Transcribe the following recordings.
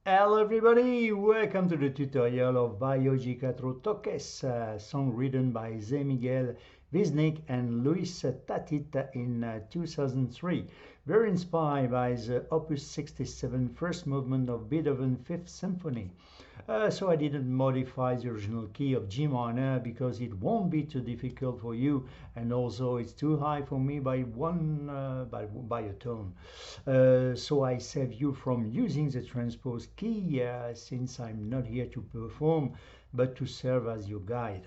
Hello everybody, welcome to the tutorial of BAIÅ QUATRO TOQUES, song written by Zé Miguel Wisnik and Luis Tatita in 2003. Very inspired by the Opus 67 first movement of Beethoven's Fifth Symphony. So I didn't modify the original key of G minor because it won't be too difficult for you, and also it's too high for me by by a tone. So I save you from using the transpose key since I'm not here to perform but to serve as your guide.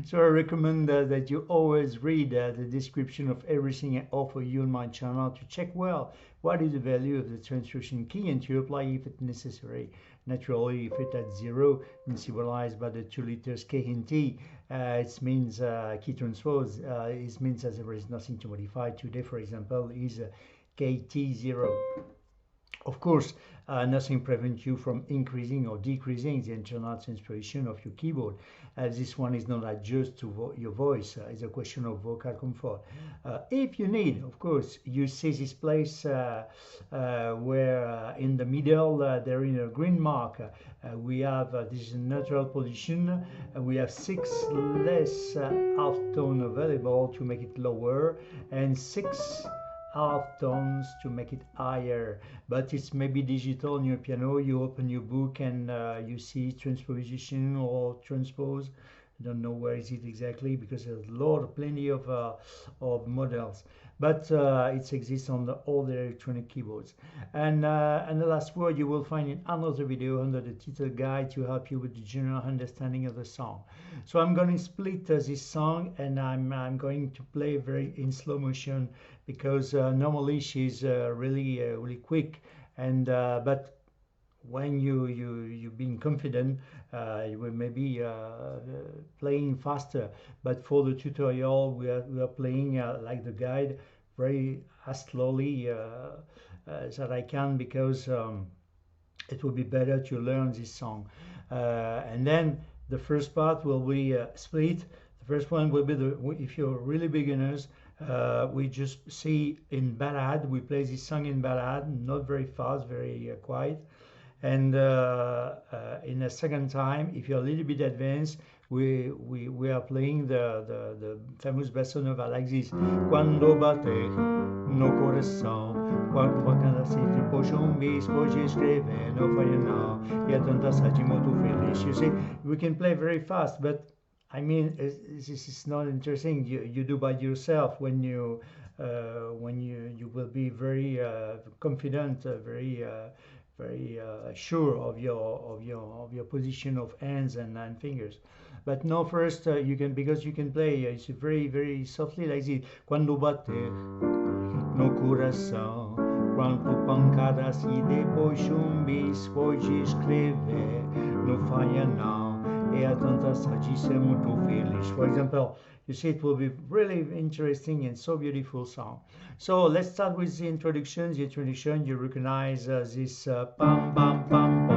So I recommend that you always read the description of everything I offer you on my channel to check well what is the value of the transposition key and to apply if it's necessary. Naturally, if it's at 0 and symbolized by the 2 letters K and T, it means key transpose. It means that there is nothing to modify. Today, for example, is KT0. Of course, nothing prevents you from increasing or decreasing the internal transposition of your keyboard. This one is not adjust to your voice. It's a question of vocal comfort. If you need, of course, you see this place where in the middle there is a green mark. We have this is a neutral position. We have 6 less half tone available to make it lower and 6 half tones to make it higher, but it's maybe digital on your piano. You open your book and you see transposition or transpose. I don't know where is it exactly because there's plenty of models, but it exists on all the electronic keyboards. And the last word you will find in another video under the title guide to help you with the general understanding of the song. So I'm going to split this song, and I'm going to play very in slow motion because normally she's really quick, and but when you being confident, you will maybe playing faster. But for the tutorial, we are playing like the guide, very as slowly as I can, because it will be better to learn this song. And then the first part will be split. The first one will be if you're really beginners. We just see in ballad, we play this song in ballad, not very fast, very quiet. And in the second time, if you're a little bit advanced, we are playing the famous bossa nova like this. Quando bater no coração, quando se depois bis pode escrever, no falha não, e a tanta saudade muito feliz. You see, we can play very fast, but I mean, this is not interesting. You do by yourself when you will be very confident, very sure of your position of hands and fingers. But no, first you can, because you can play it's very softly like this. Quando bater no coração, quando pancada se depois bis pode escrever, não falha não. For example, you see, it will be really interesting and so beautiful song. So let's start with the introduction. The introduction, you recognize this pam pam pam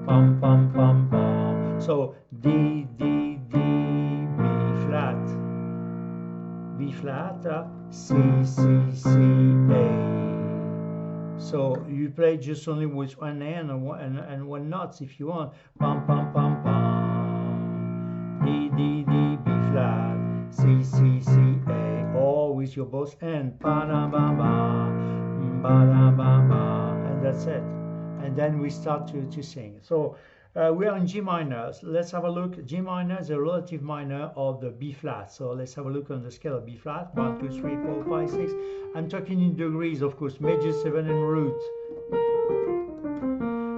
pam pam pam pam. So D D D B flat, C C C A. So you play just only with one hand and one notes if you want. Pam pam pam pam. D D D B flat. C C C A. Or with your both hands. Ba da ba ba. Ba da ba ba. And that's it. And then we start to sing. So we are in G minor. So let's have a look. G minor is a relative minor of the B flat. So let's have a look on the scale of B flat. 1, 2, 3, 4, 5, 6. I'm talking in degrees, of course. Major 7 and root.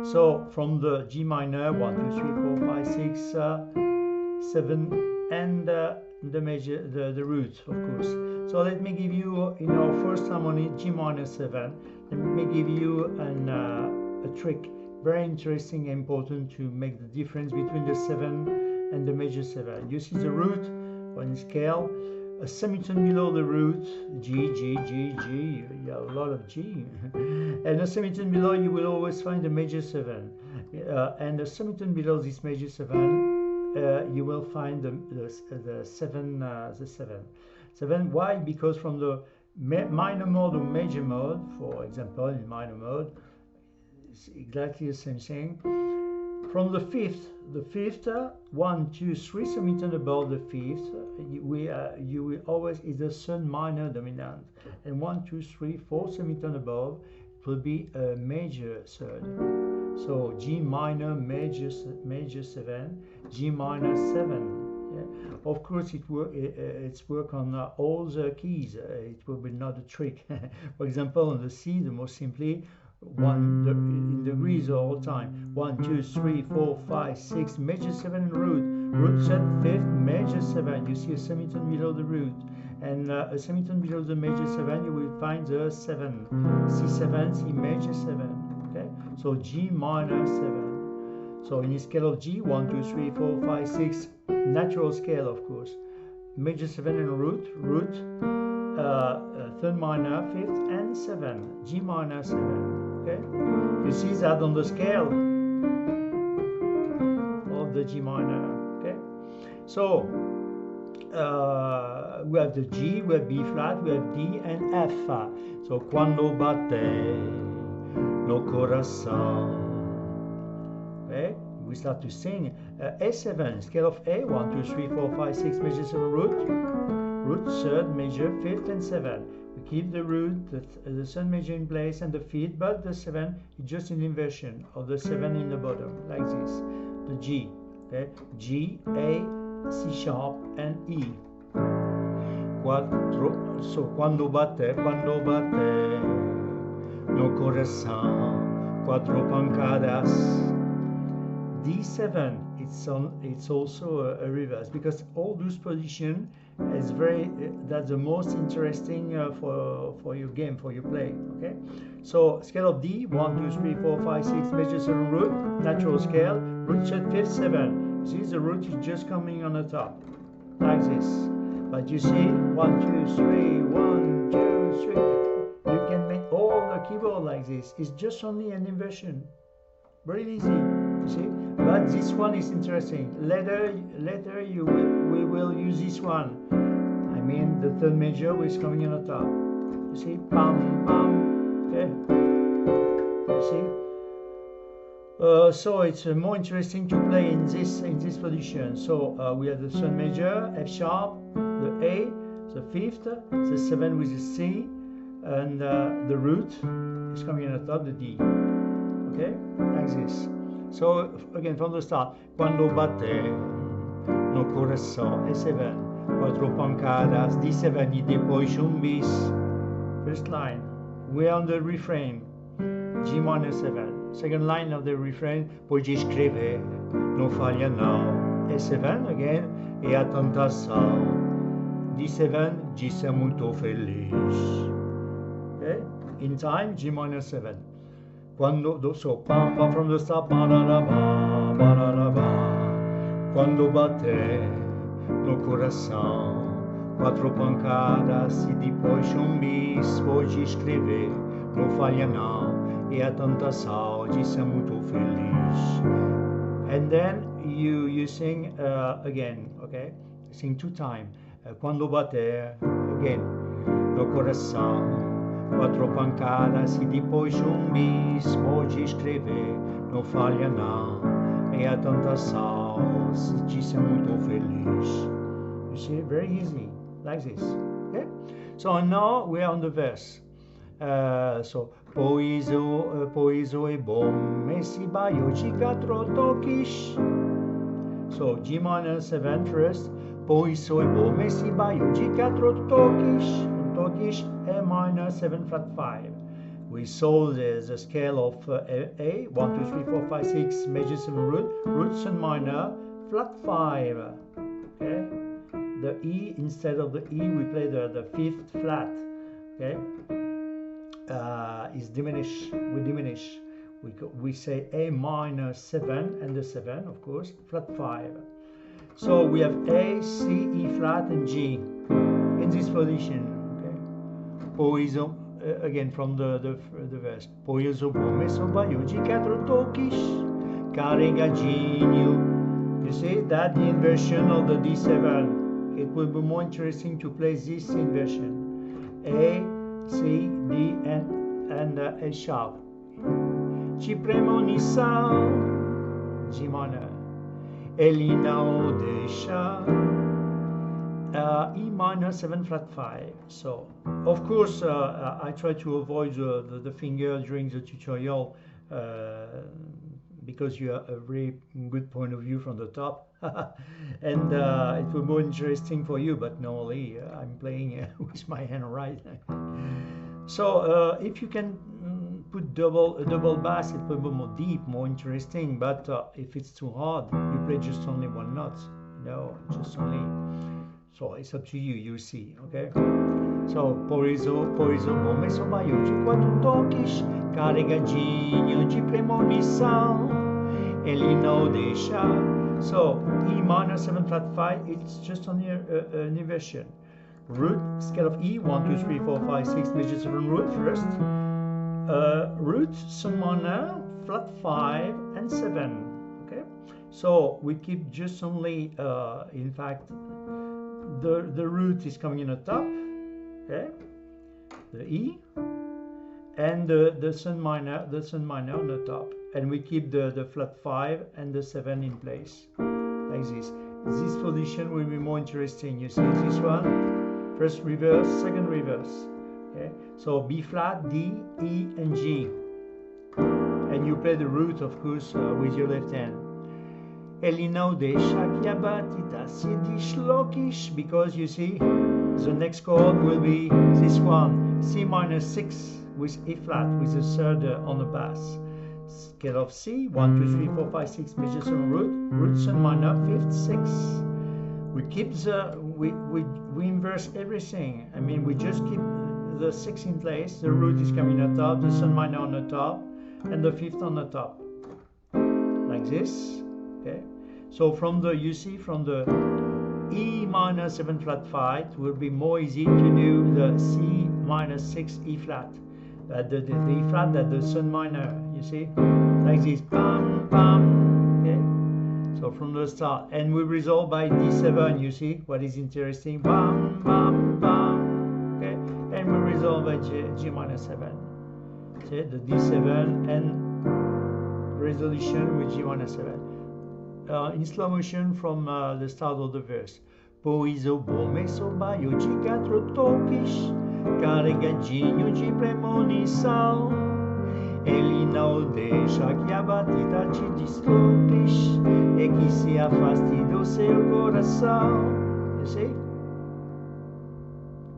So from the G minor, 1, 2, 3, 4, 5, 6, 7, and the major, the root, of course. So let me give you, in our first harmony, G minor 7. Let me give you a trick. Very interesting and important to make the difference between the 7 and the major 7. You see the root on scale, a semitone below the root, G, G, G, G, you have a lot of G. And a semitone below, you will always find the major 7. And a semitone below this major 7, you will find the 7. 7, why? Because from the minor mode or major mode, for example, in minor mode, it's exactly the same thing. From the fifth, 1, 2, 3 semitones above the fifth, you will always is the third minor dominant, and 1, 2, 3, 4 semitones above, it will be a major third. So G minor major 7, G minor 7. Yeah. Of course, it's work on all the keys. It will be not a trick. For example, on the C, the most simply, in degrees all the time. 1, 2, 3, 4, 5, 6, major 7 in root third, fifth, major 7. You see a semitone below the root, and a semitone below the major 7. You will find the 7, C7, C major 7. Okay, so G minor 7. So in the scale of G, 1, 2, 3, 4, 5, 6, natural scale, of course. Major 7 in root, third minor, fifth, and 7. G minor 7. Okay, you see that on the scale of the G minor. Okay, so we have the G, we have B flat, we have D and F. So quando batte no corazón. Okay, we start to sing A7, scale of A, 1, 2, 3, 4, 5, 6, major 7 root, third major, fifth, and 7. We keep the root, the third major in place, and the fifth, but the 7 is just an inversion of the 7 in the bottom, like this. The G, okay, G, A, C sharp, and E. Quattro, so quando batte no corazón, quattro pancadas. D7, it's also a reverse, because all those positions is that's the most interesting for your game, for your play. Okay, so scale of D, 1, 2, 3, 4, 5, 6, major 7 root, natural scale, root third, fifth, 7. See, the root is just coming on the top, like this. But you see, 1, 2, 3, 1, 2, 3. You can make all the keyboard like this. It's just only an inversion. Very easy, you see. But this one is interesting. Later we will use this one. I mean, the third major is coming on the top. You see, pam pam. Okay. You see. So it's more interesting to play in this position. So we have the third major, F sharp, the A, the fifth, the 7 with the C, and the root is coming on the top, the D. Okay, like this. So again, from the start, quando batte no corazón, E7, quattro pancadas, D7 y después un bis. First line, we are on the refrain, G minor 7. Second line of the refrain, poi ci scrive, non faglia now. E7 again, e a tanta sal. D7, G sei molto feliz. Okay, in time, G minor 7. So pam pam from the start, ba-da-da-ba, ba-da-da-ba. Quando batte no coração, quattro pancadas e depois bis, pode escrever, não falha não, e a tanta saúde, é muito feliz. And then you sing again, okay? Sing 2 times. Quando batte, again, no coração. Quattro pancadas e depois bis, pode escrever, não falha não, e a tanta saúde, se muito feliz. You see, very easy, like this. Okay? So now we are on the verse. So poeso é bom, messi baio de quattro toques. So G minor 7 first, poeso é bom, messi baio de quattro toques. A minor 7 flat 5. We solve the scale of A, 1, 2, 3, 4, 5, 6, major 7 root 7 minor, flat 5. Okay, the E, instead of the E, we play the fifth flat. Okay, is diminished. We diminish. We say A minor 7 and the 7, of course, flat 5. So we have A, C, E flat, and G in this position. Poeso, again from the verse. Poeso bom, messo baio de quattro toques, carregadinho. You see that the inversion of the D7. It will be more interesting to play this inversion. A, C, D, and A sharp. Ci premonissal, G minor, Elina Odesha, E minor 7 flat 5. So, of course, I try to avoid the finger during the tutorial because you have a very good point of view from the top, and it will be more interesting for you. But normally, I'm playing with my hand right. So, if you can put a double bass, it will be more deep, more interesting. But if it's too hard, you play just only one note. No, just only. So it's up to you. You see, okay? So porizo, bome so baio de quatro toques, carregadinho de premonição, ele não deixa. So E minor 7 flat 5. It's just only an inversion. Root scale of E 1 2 3 4 5 6 major 7 root first. Root some minor flat 5 and 7. Okay, so we keep just only in fact the root is coming in the top, okay, the E, and the sun minor on the top, and we keep the flat 5 and the 7 in place like this. This position will be more interesting. You see this one, first reverse, second reverse. Okay, so B flat, D, E, and G, and you play the root, of course, with your left hand. Ele não deixa que a batida se desloque, because you see the next chord will be this one, C minor 6 with E flat with the third on the bass. Scale of C 1 2 3 4 5 6 major 7 root sun minor 5th 6. We keep we inverse everything. I mean, we just keep the 6 in place. The root is coming on top, the sun minor on the top, and the 5th on the top, like this. Okay, so from the, you see, from the E minor 7 flat 5, it will be more easy to do the C minor 6 E flat, the E flat that the sun minor, you see, like this, bam bam. Okay, so from the start, and we resolve by D7. You see what is interesting, bam bam bam. Okay, and we resolve by G minor 7. See the D7 and resolution with G minor 7. In slow motion from the start of the verse. Pois o bom so baio de quatro toques, carregadinho de premonição. Ele não deixa que a batida te desloques e que se afaste do seu coração. You see?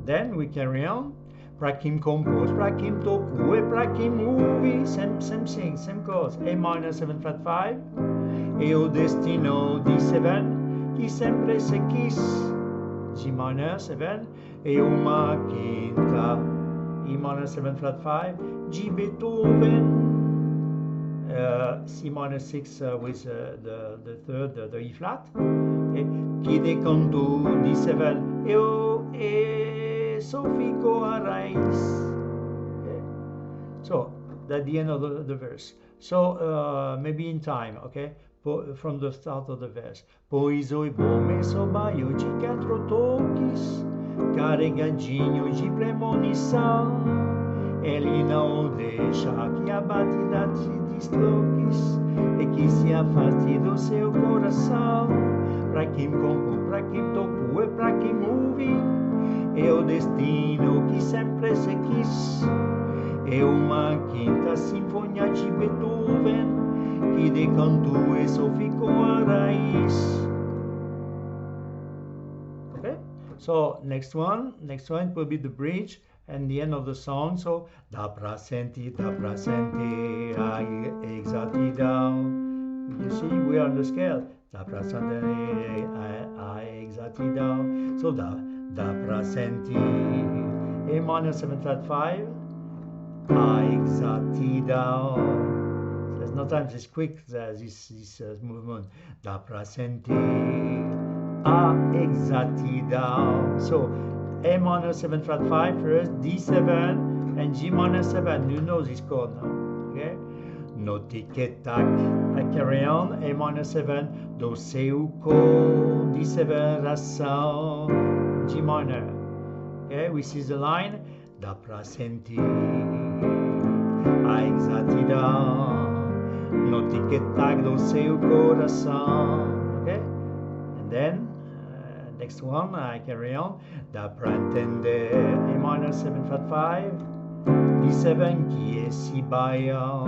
Then we carry on. Pra quem compôs, pra quem tocou e pra quem ouve, same thing, same chords. A minor 7 flat 5. E o destino D7 que sempre se quis, G minor 7, e uma quinta, E minor 7 flat 5, G Beethoven, C minor 6 with the third, the E flat, que decantou D7, e so ficou a raiz. Okay. So that's the end of the verse. So maybe in time, okay? From the start of the verse. Pois o bom so baio de quatro toques, carregadinho de premonição. Ele não deixa que a batida te desloques e que se afaste do seu coração. Pra quem compõe, pra quem tocou e pra quem ouve, é o destino que sempre se quis. É uma quinta sinfonia de Beethoven que decantou e só ficou a raiz. Okay, so next one will be the bridge and the end of the song. So dá pra sentir a exatidão. You see, we are on the scale. Dá pra sentir a exatidão. So dá pra sentir A minor 7 flat 5, a exatidão. Sometimes it's quick, this movement. Dá pra sentir a exatidão. So A minor 7 flat 5 first, D7 and G minor 7. You know this chord now. Okay? No tic-tac. I carry on. A minor 7, do seu cor, D7 ração, G minor. Okay? We see the line. Dá pra sentir a exatidão. no tic-tac do seu coração. Okay? And then, next one, I carry on. Dá pra entender A minor 7 flat 5, D7 que é si baião.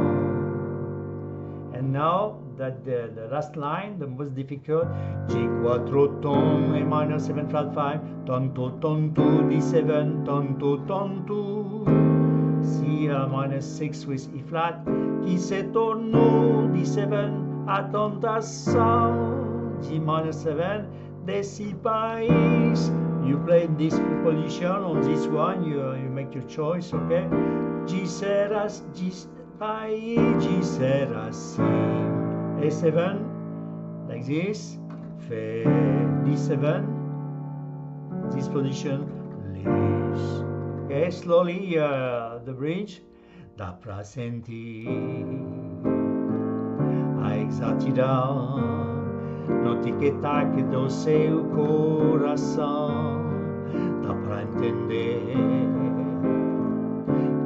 And now that the last line, the most difficult, G4 ton, A minor 7 flat 5, ton 2, D7, ton 2, C minor 6 with E flat, qui se tornou D7 a tentação, G minor 7, desse país. You play this position on this one, you make your choice, okay? G serás, G país, G será assim. A7, like this, Fe, D7, this position, Lis. Okay, slowly the bridge. Dá pra sentir a exatidão no tic-tac do seu coração. Dá pra entender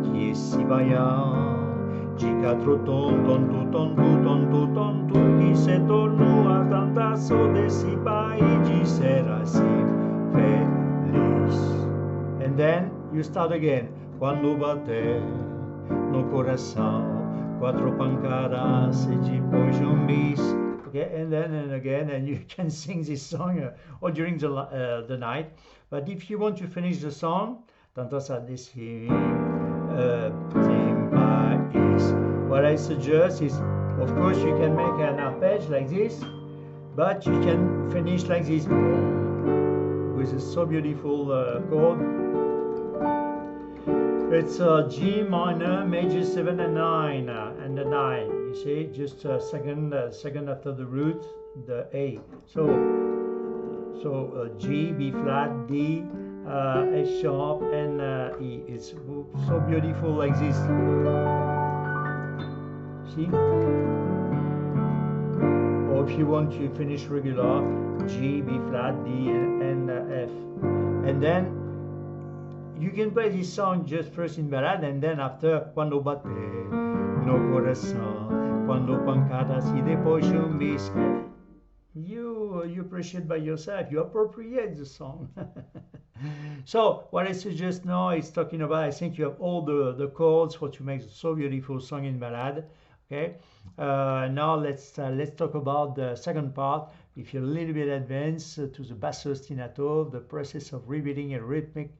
que esse baião de quatro tonto, que se tornou a tentação desse país de ser assim feliz. And then you start again. Quando bater no coração, quatro pancadas e depois bis. Okay, and then and again, and you can sing this song or during the night. But if you want to finish the song, tantas a decir what I suggest is, of course, you can make an arpeggi like this, but you can finish like this with a so beautiful chord. It's G minor, major 7 and 9, and the 9. You see, just a second after the root, the A. So G, B flat, D, A sharp, and E. It's so beautiful like this. See? Or if you want to finish regular, G, B flat, D, and F. And then you can play this song just first in ballad, and then after quando bate no coração, quando pancadas e depois bis. You appreciate by yourself. You appropriate the song. So what I suggest now is talking about. I think you have all the chords for to make a so beautiful song in ballad. Okay. Now let's talk about the second part. If you're a little bit advanced to the basso ostinato, the process of repeating a rhythmic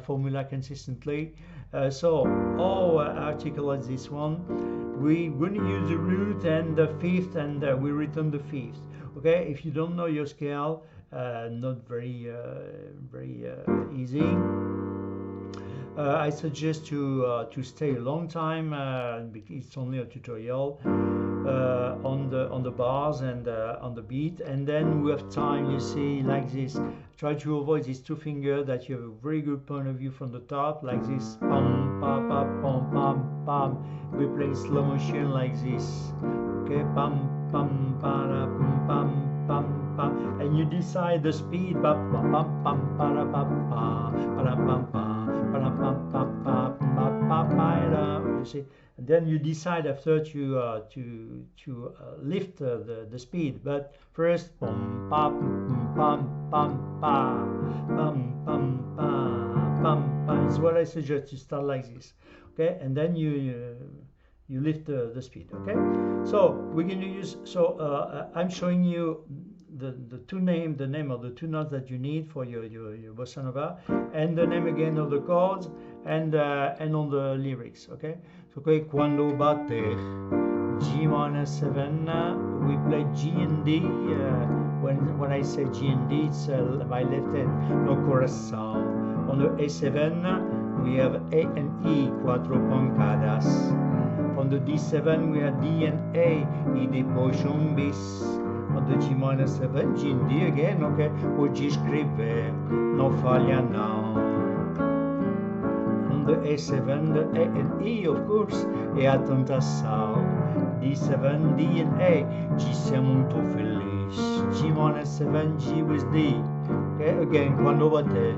formula consistently. So how articulate this one? We're going to use the root and the fifth, and we return the fifth. Okay, if you don't know your scale, not very easy. I suggest to stay a long time because it's only a tutorial on the bars and on the beat, and then we have time. You see, like this. Try to avoid these two fingers, that you have a very good point of view from the top, like this. Pam, pam, pam, pam, pam, pam. We play slow motion like this. Okay, pam, pam, pam, pam, pam, pam, and you decide the speed. Pam, pam, pam, pam, pam, pam, pam, pam. You see, and then you decide after to lift the speed. But first, pam pam pam pam pam pam pam pam is what I suggest. You start like this, okay, and then you lift the speed. Okay, so we're going to use. So I'm showing you the name of the two notes that you need for your bossa nova, and the name again of the chords, and on the lyrics. Okay, so quando bater G minor 7, we play G and D. When I say G and D, it's my left hand, no coração. On the A7 we have A and E, quattro pancadas. On the D7 we have D and A, e depois bis. On the G minor 7, G and D again, okay? Pode escrever, não falha não. On the A7, the A and E, of course, é a tentação. D7, D and A, G é muito feliz. G minor 7, G with D. Okay, again, quando bater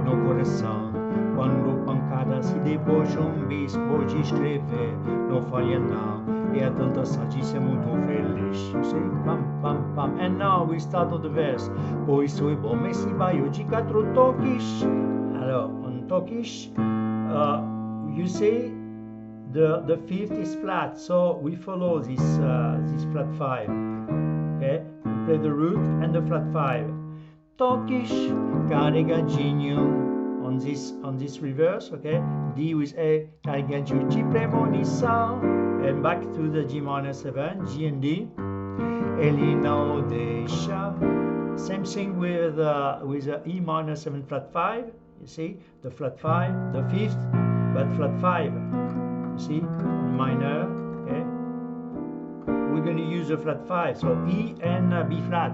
no coração, quando pancadas e depois bis, pode escrever, não falha não. e a tanta satisce muito feliz. You see? Pam, pam, pam. And now we start on the verse. Pois sou bom, mas se baio de quatro toques. Alors, on toques, you see, the fifth is flat, so we follow this flat 5. Okay, we play the root and the flat 5. Toques, carregadinho on this reverse. Okay, D with A, carregadinho, G premonição, and back to the G minor 7, G and D. Ele não deixa. Same thing with E minor 7 flat 5. You see, the flat 5, the fifth, but flat 5. You see, minor. Okay, we're going to use the flat 5, so E and B flat.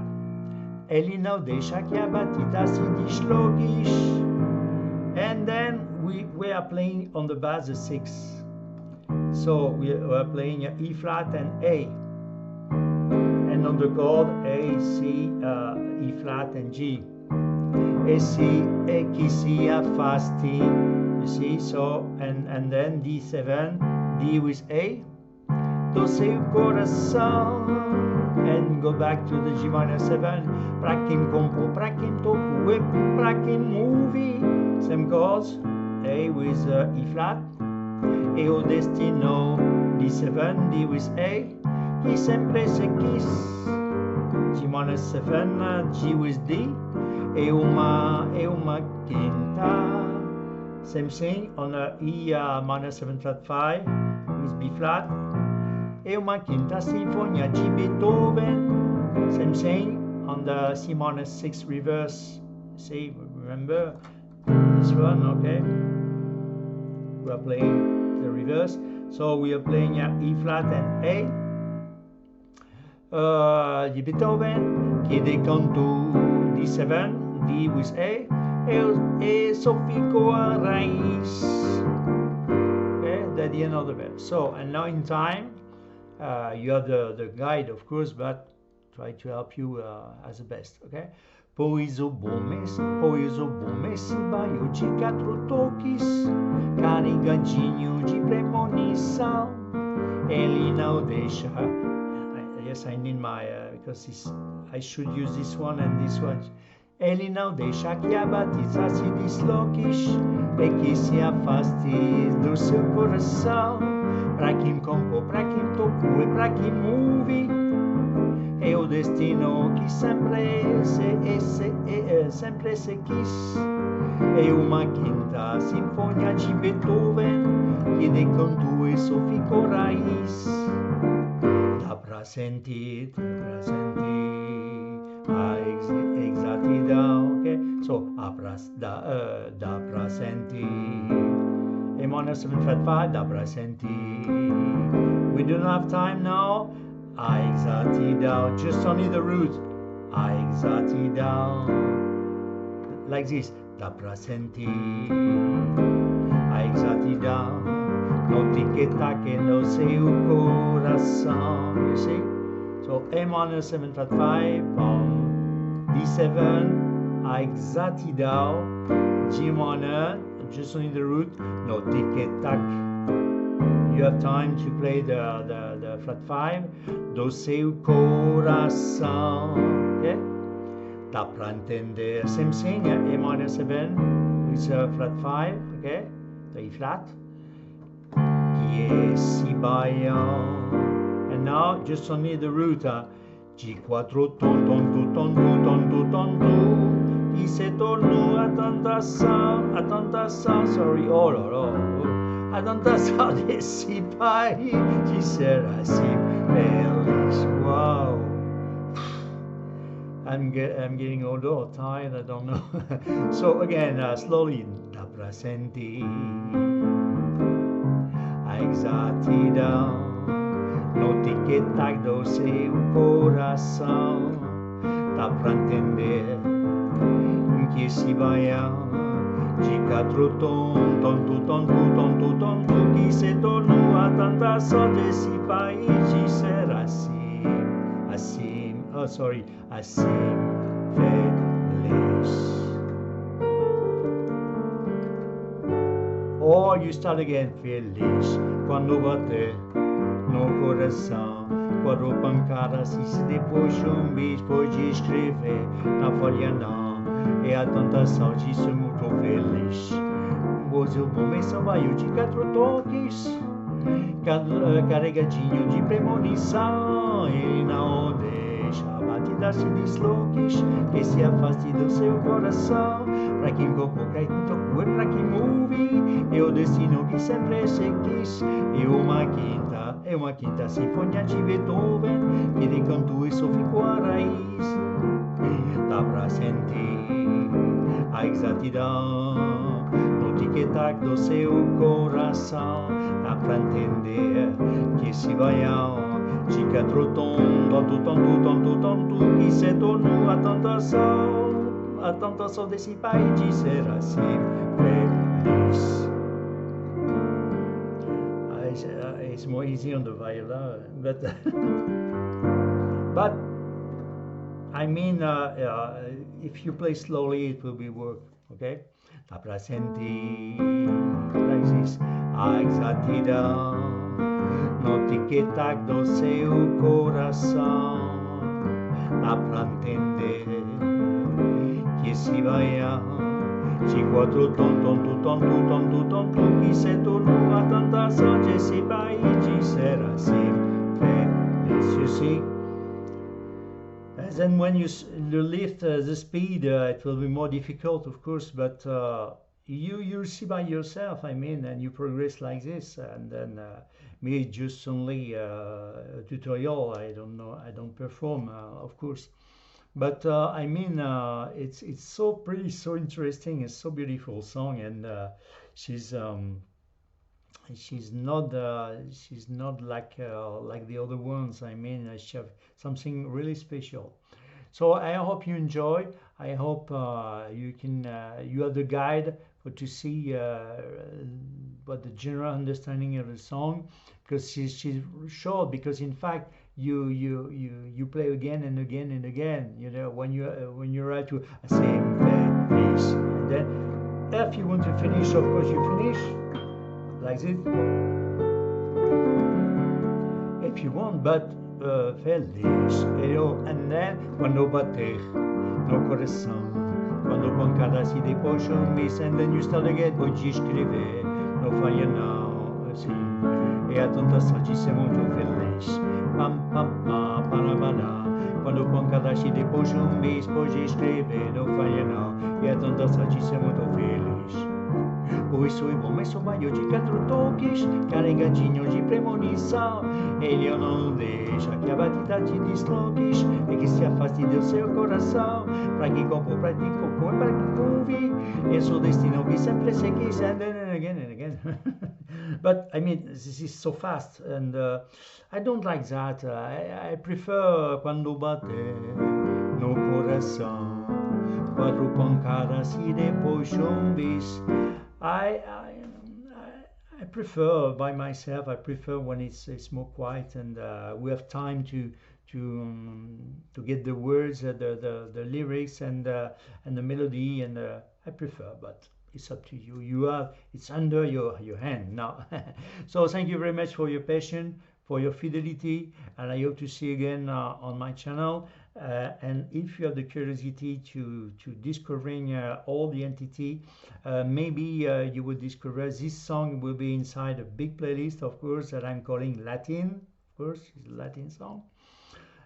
Ele não deixa que a batida se desloque. And then we are playing on the bass the 6. So we are playing E flat and A. And on the chord A, C, E flat and G. E si, e che si affasti. You see, so, and then D7, D with A. Do seu coração. And go back to the G minor 7. Pra quem compô, pra quem tocou, e pra quem move. Same chords, A with E flat. E o destino, D7, D with A. Chi sempre se quis. G minor 7, G with D. E uma quinta. Same thing on E minor 7 flat 5 with B flat. E uma quinta sinfonia de Beethoven. Same thing on the C minor 6 reverse. See, remember this one, okay? We are playing the reverse. So we are playing E flat and A. Di Beethoven, che de canto D7, D with A, e soffico a raiz. Okay, that's the end of the verse. So, and now in time, you have the guide, of course, but try to help you as the best, okay? Pois o bom mês se baio de quatro toques, carregadinho de premonição, ele não deixa. Yes, I need my, because I should use this one and this one. Ele não deixa que a batida se desloque e que se afaste do seu coração. Pra quem compô, pra quem tocou e pra quem move. É o destino que sempre se quis. É uma quinta sinfonia de Beethoven que de canto e só ficou raiz. Dá pra sentir a exatidão, okay? So, dá pra sentir. A minor 7 flat 5, dá pra sentir. We don't have time now. A exatidão, just only the root. A exatidão, like this. Dá pra sentir. A exatidão, no tic-tac no seu coração. You see? So A minor 7 flat 5 on D7, A exatidão, G minor, just only the root, no tic-tac. You have time to play the flat 5, do seu coração, okay? Dá pra entender, same thing, A minor 7 with flat 5, okay? The E flat. Que esse baião. And now just only the root, G quattro ton ton tu ton tu ton tu ton tu. E se tornou a tentação, sorry, a tentação desse pai de ser assim feliz. Wow. I'm getting older or tired, I don't know. So again, slowly, dá pra sentir a exatidão no tic-tac do seu coração. Dá pra entender que esse baião de quatro ton tu, que se tornou a tentação desse país de ser assim feliz. Or you start again, feliz quando bater no coração. Quatro pancadas e se depois um bis pode escrever na folha não. É a tentação de ser muito feliz. Hoje o começo vai de quatro toques, carregadinho de premonição. Ele não deixa a batida se desloques, que se afaste do seu coração. Para quem compra quatro toques, para quem ouve, é o destino que sempre se quis. É uma quinta sinfonia de Beethoven, que de canto isso ficou a raiz. Dá pra sentir a exatidão no tic-tac do seu coração. Dá pra entender que esse baião de quatro tons, tonto, que se tornou a tentação desse país de ser assim feliz. It's more easy on the viola, but I mean, if you play slowly, it will be work, okay? Dá pra sentir, like this, a exatidão no tic-tac do seu coração. Dá pra entender que esse baião de quatro tonto, que se tornou a tentação desse país de ser assim feliz, you see? And then when you lift the speed, it will be more difficult, of course, but you see by yourself, I mean, and you progress like this. And then me, just only a tutorial, I don't know, I don't perform, of course. But I mean, it's so pretty, so interesting, it's so beautiful song, and she's not like the other ones. I mean, she have something really special. So I hope you enjoy. I hope you can you have the guide to see what the general understanding of the song, because she's short. Because in fact you play again and again and again. You know, when you write to same place, and then if you want to finish, of course you finish like this if you want, but feliz eu, and then quando bater no coração, quando pancadas e depois um mês, and then you start again, pode escrever, não falha não, assim, é a tentação de ser muito feliz. Pam pam pam parabara, quando pancadas e depois um mês, pode escrever, não falha não, é a tentação de ser muito feliz. Por isso eu começo banho de quatro toques, carregadinho de premonição. Ele não deixa que a batida te desloques, e que se afaste do seu coração. Para que compro, para que compro, para que ouve, é o destino que sempre se quis, and then and again and again. But I mean, this is so fast, and I don't like that. I prefer quando bater no coração, quatro pancadas e depois um bis. I prefer by myself. I prefer when it's more quiet, and we have time to get the words, the lyrics, and the melody, and I prefer. But it's up to you. It's under your hand now. So thank you very much for your patience, for your fidelity, and I hope to see you again on my channel. And if you have the curiosity to discovering all the entity, maybe you will discover this song will be inside a big playlist, of course, that I'm calling Latin. Of course, it's a Latin song,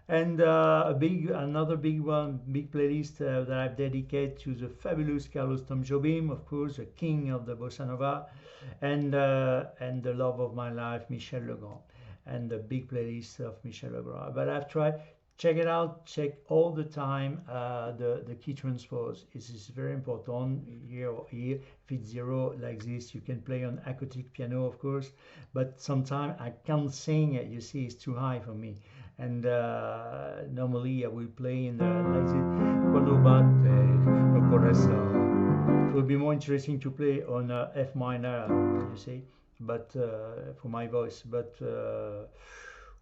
and another big playlist that I've dedicated to the fabulous Carlos Tom Jobim, of course, the king of the bossa nova, and the love of my life, Michel Legrand, and the big playlist of Michel Legrand. But I've tried. Check it out. Check all the time the key transpose. This is very important. Here or here. If it's zero like this, you can play on acoustic piano, of course. But sometimes I can't sing it. You see, it's too high for me. And normally I will play in the like this. Quando bater no coração. It will be more interesting to play on F minor. You see, but for my voice, but.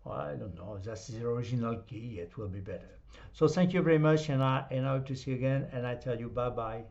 I don't know, that's the original key, it will be better. So thank you very much, and I hope to see you again, and I tell you bye-bye.